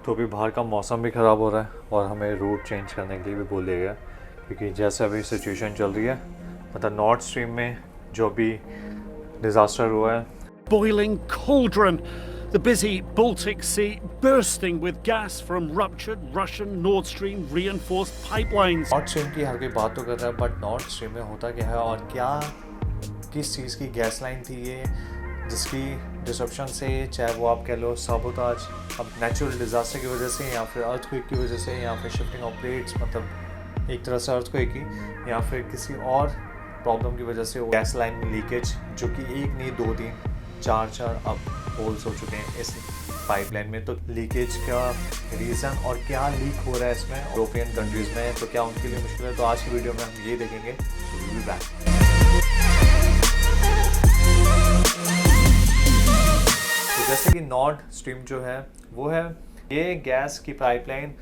तो अभी बाहर का मौसम भी ख़राब हो रहा है और हमें रूट चेंज करने के लिए भी बोल दिया गया, क्योंकि जैसे अभी सिचुएशन चल रही है, मतलब नॉर्थ स्ट्रीम में जो भी डिज़ास्टर हुआ है, Boiling cauldron. The busy Baltic Sea bursting with gas from ruptured Russian Nord Stream reinforced pipelines. North stream की हर कोई बात तो कर रहा है, बट नॉर्थ स्ट्रीम में होता क्या है और क्या किस चीज़ की गैस लाइन थी ये, जिसकी डिसरप्शन से, चाहे वो आप कह लो साबोताज, अब नेचुरल डिज़ास्टर की वजह से या फिर अर्थक्वेक की वजह से या फिर शिफ्टिंग ऑफ प्लेट्स, मतलब एक तरह से अर्थक्वेक की, या फिर किसी और प्रॉब्लम की वजह से वो गैस लाइन में लीकेज, जो कि एक नहीं दो तीन चार अब होल्स हो चुके हैं इस पाइपलाइन में। तो लीकेज का रीज़न और क्या लीक हो रहा है इसमें यूरोपियन कंट्रीज़ में, तो क्या उनके लिए मुश्किल है, तो आज की वीडियो में हम ये देखेंगे। तो विल बी बैक। तो जैसे कि नॉर्थ स्ट्रीम जो है वो है ये गैस की पाइपलाइन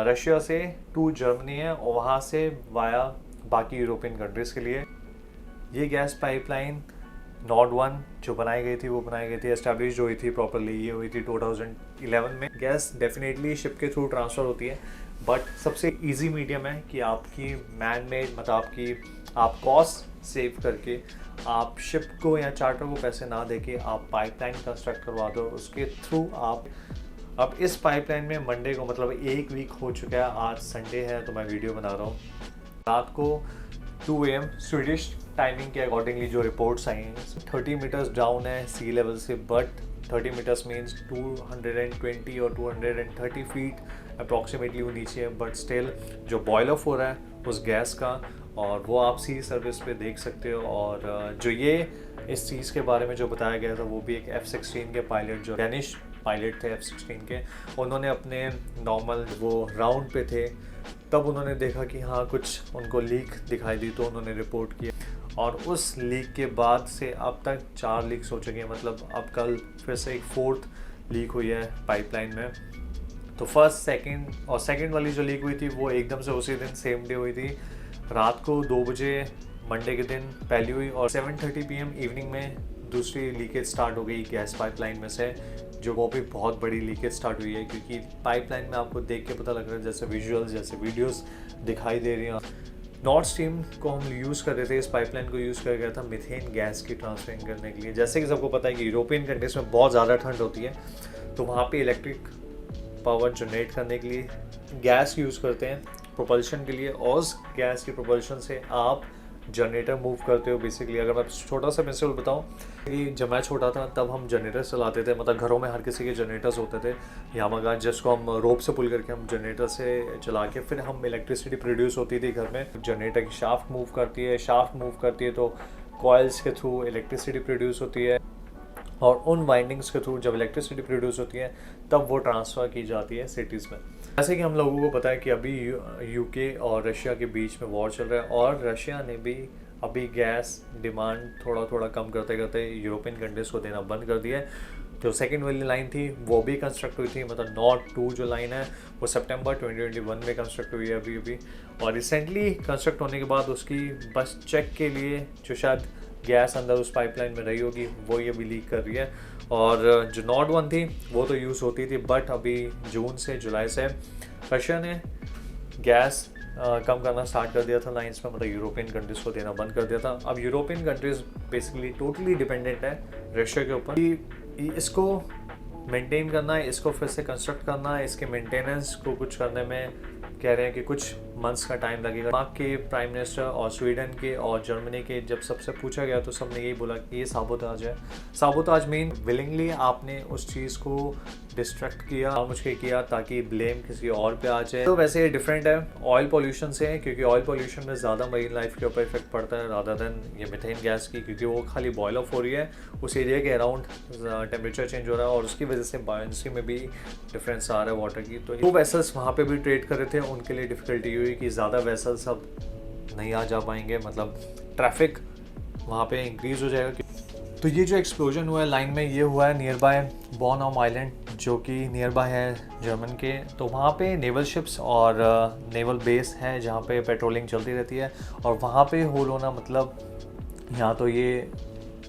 रशिया से टू जर्मनी है और वहाँ से वाया बाकी यूरोपियन कंट्रीज़ के लिए। ये गैस पाइपलाइन नॉर्ड 1 जो बनाई गई थी वो बनाई गई थी, एस्टैब्लिश हुई थी प्रॉपरली, ये हुई थी 2011 में। गैस डेफिनेटली शिप के थ्रू ट्रांसफ़र होती है, बट सबसे इजी मीडियम है कि आपकी मैन मेड, मतलब आप कॉस्ट सेव करके आप शिप को या चार्टर को पैसे ना देके आप पाइपलाइन कंस्ट्रक्ट करवा दो, उसके थ्रू आप। अब इस पाइपलाइन में मंडे को, मतलब एक वीक हो चुका है, आज संडे है तो मैं वीडियो बना रहा हूँ, रात को 2 AM स्वीडिश टाइमिंग के अकॉर्डिंगली जो रिपोर्ट्स आई हैं, 30 मीटर्स डाउन है सी लेवल से, बट 30 मीटर्स मीन्स 220 और 230 फीट अप्रॉक्सीमेटली वो नीचे है, बट स्टिल जो बॉयल ऑफ हो रहा है उस गैस का, और वो आप सी सर्विस पे देख सकते हो। और जो ये इस चीज़ के बारे में जो बताया गया था वो भी एक F-16 के पायलट, जो डेनिश पायलट थे F-16 के, उन्होंने अपने नॉर्मल वो राउंड पे थे, तब उन्होंने देखा कि हाँ कुछ उनको लीक दिखाई दी, तो उन्होंने रिपोर्ट किया, और उस लीक के बाद से अब तक 4 लीक्स हो चुके हैं, मतलब अब कल फिर से एक 4th लीक हुई है पाइपलाइन में। तो फर्स्ट, सेकंड वाली जो लीक हुई थी वो एकदम से उसी दिन सेम डे हुई थी, रात को 2 बजे मंडे के दिन पहली हुई, और 7:30 PM इवनिंग में दूसरी लीकेज स्टार्ट हो गई गैस पाइपलाइन में से, जो वो भी बहुत बड़ी लीकेज स्टार्ट हुई है, क्योंकि पाइपलाइन में आपको देख के पता लग रहा है, जैसे विजुअल्स जैसे वीडियोस दिखाई दे रही हैं। नॉर्थ स्ट्रीम को हम यूज़ कर रहे थे, इस पाइपलाइन को यूज़ कर गया था मीथेन गैस की ट्रांसफरिंग करने के लिए। जैसे कि सबको पता है कि यूरोपियन कंट्रीज में बहुत ज़्यादा ठंड होती है, तो वहाँ पे इलेक्ट्रिक पावर जनरेट करने के लिए गैस यूज़ करते हैं प्रोपल्शन के लिए, और उस गैस की प्रोपल्शन से आप जनरेटर मूव करते हो बेसिकली। अगर मैं छोटा सा प्रिंसिपल बताऊं कि जब मैं छोटा था तब हम जनरेटर चलाते थे, मतलब घरों में हर किसी के जनरेटर्स होते थे यामाहा, जिसको हम रोप से पुल करके हम जनरेटर से चला के फिर हम इलेक्ट्रिसिटी प्रोड्यूस होती थी घर में। जनरेटर की शाफ्ट मूव करती है तो कॉइल्स के थ्रू इलेक्ट्रिसिटी प्रोड्यूस होती है, और उन वाइंडिंग्स के थ्रू जब इलेक्ट्रिसिटी प्रोड्यूस होती है तब वो ट्रांसफ़र की जाती है सिटीज़ में। जैसे कि हम लोगों को पता है कि अभी यूके और रशिया के बीच में वॉर चल रहा है, और रशिया ने भी अभी गैस डिमांड थोड़ा कम करते करते यूरोपियन कंट्रीज़ को देना बंद कर दिया है। जो सेकंड वाली लाइन थी वो भी कंस्ट्रक्ट हुई थी, मतलब नॉर्थ 2 जो लाइन है वो सितंबर 2021 में कंस्ट्रक्ट हुई है अभी, और रिसेंटली कंस्ट्रक्ट होने के बाद उसकी बस चेक के लिए जो शायद गैस अंदर उस पाइपलाइन में रही होगी वो ये भी लीक कर रही है। और जो नॉर्ड 1 थी वो तो यूज़ होती थी, बट अभी जून से जुलाई से रशिया ने गैस कम करना स्टार्ट कर दिया था लाइंस में, मतलब यूरोपियन कंट्रीज़ को देना बंद कर दिया था। अब European countries basically totally dependent है रशिया के ऊपर, कि इसको मेंटेन करना है, इसको फिर से कंस्ट्रक्ट करना है, इसके मेंटेनेंस को कुछ करने में कह रहे हैं कि कुछ मंथ्स का टाइम लगेगा। डेनमार्क के प्राइम मिनिस्टर और स्वीडन के और जर्मनी के जब सबसे पूछा गया तो सबने यही बोला कि ये साबोताज है। साबोताज मीन विलिंगली आपने उस चीज़ को डिस्ट्रैक्ट किया, मुझे किया ताकि ब्लेम किसी और पे आ जाए। तो वैसे ये डिफरेंट है ऑयल पोल्यूशन से, क्योंकि ऑयल पोल्यूशन में ज़्यादा मरीन लाइफ के ऊपर इफेक्ट पड़ता है रादर देन ये मीथेन गैस की, क्योंकि वो खाली बॉयल ऑफ हो रही है, उस एरिया के अराउंड टेम्परेचर चेंज हो रहा है और उसकी वजह से बायोन्सी में भी डिफरेंस आ रहा है वाटर की। तो वो वेसल्स वहाँ पे भी ट्रेड कर रहे थे, उनके लिए डिफ़िकल्टी हुई कि ज़्यादा वेसल्स अब नहीं आ जा पाएंगे, मतलब ट्रैफिक वहाँ पे इंक्रीज़ हो जाएगा। तो ये जो एक्सप्लोजन हुआ है लाइन में, ये हुआ है नियर बाय बोनहोम आइलैंड, जो कि नियर बाय है जर्मन के। तो वहाँ पे नेवल शिप्स और नेवल बेस है जहाँ पे पेट्रोलिंग चलती रहती है, और वहाँ पे होल होना मतलब यहाँ तो ये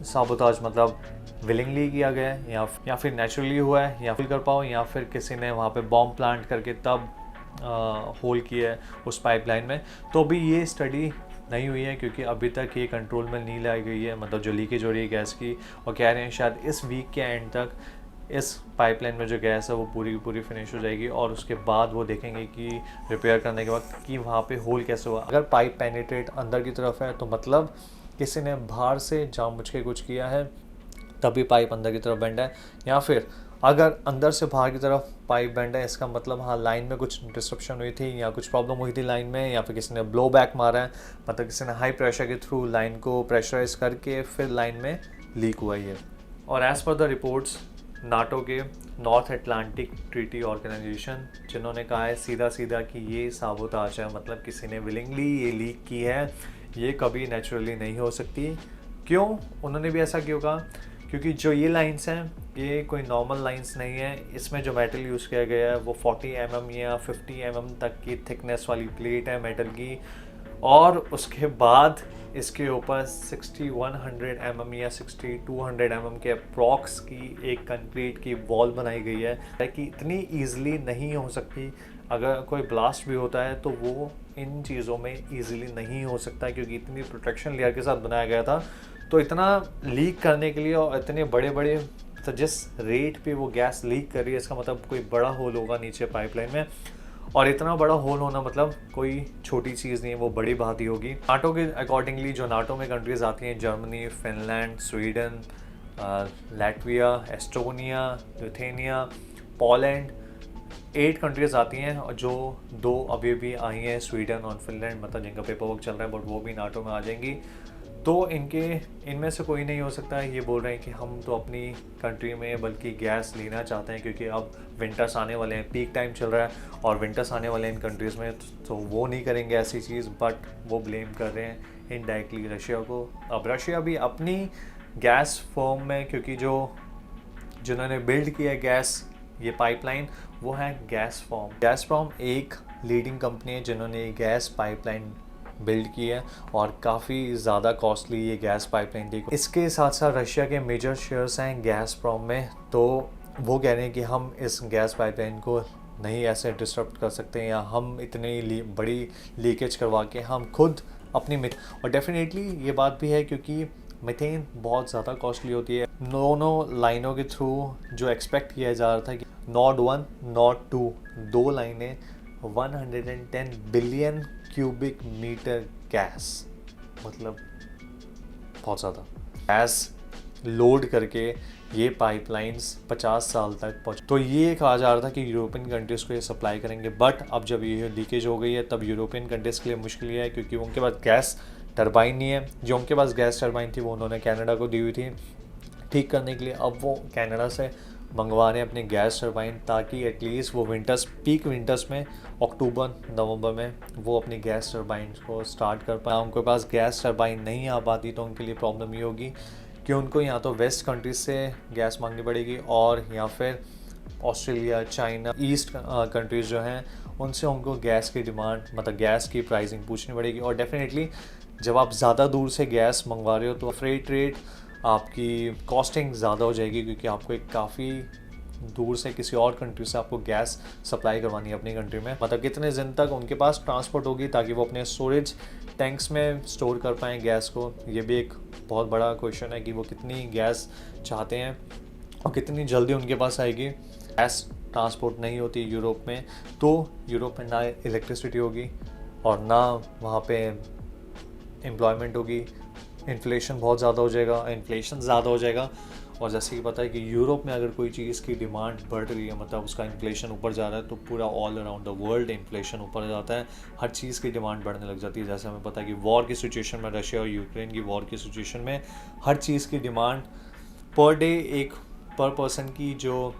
साबोताज मतलब विलिंगली किया गया है या फिर नेचुरली हुआ है या फिर कर पाओ, या फिर किसी ने वहाँ पे बॉम्ब प्लांट करके तब होल किया है उस पाइपलाइन में। तो अभी ये स्टडी नहीं हुई है क्योंकि अभी तक ये कंट्रोल में नहीं लाई गई है, मतलब जो लीकेज हो रही है गैस की, और कह रहे हैं शायद इस वीक के एंड तक इस पाइपलाइन में जो गैस है वो पूरी की पूरी फिनिश हो जाएगी, और उसके बाद वो देखेंगे कि रिपेयर करने के बाद कि वहाँ पे होल कैसे हुआ। अगर पाइप पेनिट्रेट अंदर की तरफ है तो मतलब किसी ने बाहर से जानबूझ के कुछ किया है तभी पाइप अंदर की तरफ बेंड है, या फिर अगर अंदर से बाहर की तरफ पाइप बेंड है इसका मतलब हाँ लाइन में कुछ डिस्ट्रप्शन हुई थी या कुछ प्रॉब्लम हुई थी लाइन में, या फिर किसी ने ब्लो बैक मारा है, मतलब किसी ने हाई प्रेशर के थ्रू लाइन को प्रेशराइज करके फिर लाइन में लीक हुआ ही है। और as per the reports NATO के नॉर्थ अटलांटिक ट्रीटी ऑर्गेनाइजेशन, जिन्होंने कहा है सीधा सीधा कि ये साबोताज है, मतलब किसी ने विलिंगली ये लीक की है, ये कभी नेचुरली नहीं हो सकती। क्यों उन्होंने भी ऐसा क्यों कहा? क्योंकि जो ये लाइंस हैं ये कोई नॉर्मल लाइंस नहीं है, इसमें जो मेटल यूज़ किया गया है वो 40 mm या 50 mm तक की थिकनेस वाली प्लेट है मेटल की, और उसके बाद इसके ऊपर 6100 mm या 6200 mm के अप्रॉक्स की एक कंक्रीट की वॉल बनाई गई है कि इतनी ईजिली नहीं हो सकती। अगर कोई ब्लास्ट भी होता है तो वो इन चीज़ों में ईजिली नहीं हो सकता क्योंकि इतनी प्रोटेक्शन लेयर के साथ बनाया गया था। तो इतना लीक करने के लिए और इतने बड़े बड़े, तो जिस रेट पे वो गैस लीक कर रही है इसका मतलब कोई बड़ा होल होगा नीचे पाइपलाइन में, और इतना बड़ा होल होना मतलब कोई छोटी चीज़ नहीं है, वो बड़ी बात ही होगी। नाटो के अकॉर्डिंगली जो नाटो में कंट्रीज़ आती हैं, Germany, Finland, Sweden, Latvia, Estonia, Lithuania, Poland, 8 countries आती हैं, और जो 2 अभी भी आई हैं स्वीडन और फिनलैंड, मतलब जिनका पेपर वर्क चल रहा है, बट वो भी नाटो में आ जाएंगी। तो इनमें से कोई नहीं हो सकता है। ये बोल रहे हैं कि हम तो अपनी कंट्री में बल्कि गैस लेना चाहते हैं क्योंकि अब विंटर्स आने वाले हैं, पीक टाइम चल रहा है और विंटर्स आने वाले हैं इन कंट्रीज़ में, तो वो नहीं करेंगे ऐसी चीज़, बट वो ब्लेम कर रहे हैं इनडायरेक्टली रशिया को। अब रशिया भी अपनी गैस फर्म में, क्योंकि जिन्होंने बिल्ड किया गैस ये पाइपलाइन वो है गैसप्रॉम एक लीडिंग कंपनी है जिन्होंने ये गैस पाइपलाइन बिल्ड की है, और काफ़ी ज़्यादा कॉस्टली ये गैस पाइपलाइन थी। इसके साथ साथ रशिया के मेजर शेयर्स हैं गैसप्रॉम में, तो वो कह रहे हैं कि हम इस गैस पाइपलाइन को नहीं ऐसे डिस्टर्ब कर सकते हैं, या हम इतनी बड़ी लीकेज करवा के हम खुद अपनी और डेफिनेटली ये बात भी है क्योंकि मीथेन बहुत ज़्यादा कॉस्टली होती है। दोनों लाइनों के थ्रू जो एक्सपेक्ट किया जा रहा था कि नॉर्ड 1 नॉर्ड 2 2 लाइनें 110 बिलियन क्यूबिक मीटर गैस, मतलब बहुत ज़्यादा गैस लोड करके ये पाइपलाइंस 50 साल तक पहुँच, तो ये कहा जा रहा था कि यूरोपियन कंट्रीज़ को ये सप्लाई करेंगे। बट अब जब ये लीकेज हो गई है तब यूरोपियन कंट्रीज़ के लिए मुश्किल है क्योंकि उनके पास गैस टरबाइन नहीं है। जो उनके पास गैस टरबाइन थी वो उन्होंने कनाडा को दी हुई थी ठीक करने के लिए। अब वो कनाडा से मंगवा रहे हैं अपने गैस टरबाइन ताकि एटलीस्ट वो पीक विंटर्स में अक्टूबर नवंबर में वो अपनी गैस टरबाइन को स्टार्ट कर पाए। उनके पास गैस टरबाइन नहीं आ पाती तो उनके लिए प्रॉब्लम ये होगी कि उनको या तो वेस्ट कंट्रीज से गैस मांगनी पड़ेगी और या फिर ऑस्ट्रेलिया, चाइना, ईस्ट कंट्रीज़ जो हैं उनसे उनको गैस की डिमांड, मतलब गैस की प्राइसिंग पूछनी पड़ेगी। और डेफिनेटली जब आप ज़्यादा दूर से गैस मंगवा रहे हो तो फ्रेट रेट आपकी कॉस्टिंग ज़्यादा हो जाएगी क्योंकि आपको एक काफ़ी दूर से किसी और कंट्री से आपको गैस सप्लाई करवानी है अपनी कंट्री में। मतलब कितने दिन तक उनके पास ट्रांसपोर्ट होगी ताकि वो अपने स्टोरेज टैंक्स में स्टोर कर पाएँ गैस को। ये भी एक बहुत बड़ा क्वेश्चन है कि वो कितनी गैस चाहते हैं और कितनी जल्दी उनके पास आएगी। गैस ट्रांसपोर्ट नहीं होती यूरोप में, तो यूरोप में ना इलेक्ट्रिसिटी होगी और ना वहाँ पे एम्प्लॉयमेंट होगी। इन्फ्लेशन बहुत ज़्यादा हो जाएगा और जैसे कि पता है कि यूरोप में अगर कोई चीज़ की डिमांड बढ़ रही है, मतलब उसका इन्फ्लेशन ऊपर जा रहा है, तो पूरा all around the world inflation ऊपर जाता है, हर चीज़ की डिमांड बढ़ने लग जाती है। जैसे हमें पता है कि वॉर की सिचुएशन में, रशिया और यूक्रेन की वॉर की सिचुएशन में हर चीज़ की डिमांड पर डे, एक पर पर्सन की जो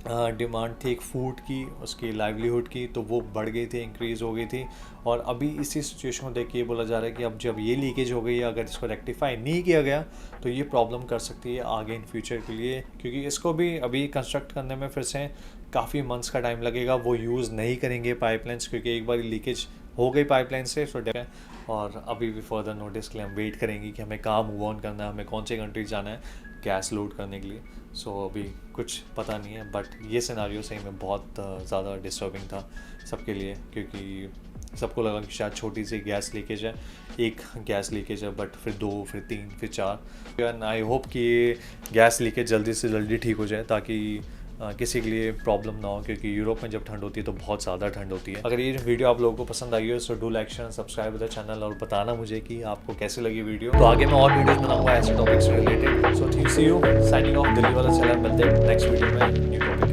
डिमांड थी एक फूड की, उसकी लाइवलीहुड की, तो वो बढ़ गई थी, इंक्रीज़ हो गई थी। और अभी इसी सिचुएशन को देख के ये बोला जा रहा है कि अब जब ये लीकेज हो गई है, अगर इसको रेक्टिफाई नहीं किया गया तो ये प्रॉब्लम कर सकती है आगे इन फ्यूचर के लिए, क्योंकि इसको भी अभी कंस्ट्रक्ट करने में फिर से काफ़ी मंथ्स का टाइम लगेगा। वो यूज़ नहीं करेंगे पाइपलाइंस क्योंकि एक बार लीकेज हो गई पाइपलाइन से, और अभी भी फर्दर नोटिस के लिए हम वेट करेंगे कि हमें कहाँ मूव ऑन करना है, हमें कौन सी कंट्री जाना है। गैस लोड करने के लिए। सो अभी कुछ पता नहीं है, बट ये सिनारियो सही में बहुत ज़्यादा डिस्टर्बिंग था सबके लिए, क्योंकि सबको लगा कि शायद छोटी सी गैस लीकेज है, एक गैस लीकेज है, बट फिर 2, फिर 3, फिर 4। एंड आई होप कि ये गैस लीकेज जल्दी से जल्दी ठीक हो जाए, ताकि किसी के लिए प्रॉब्लम ना हो, क्योंकि यूरोप में जब ठंड होती है तो बहुत ज़्यादा ठंड होती है। अगर ये वीडियो आप लोगों को पसंद आई हो, so do like share subscribe the channel, और बताना मुझे कि आपको कैसे लगी वीडियो। तो आगे मैं और वीडियोस बनाऊंगा ऐसे टॉपिक्स से related. So see you, signing off. Delhi वाला चैनल, मिलते हैं नेक्स्ट वीडियो में न्यू टॉपिक।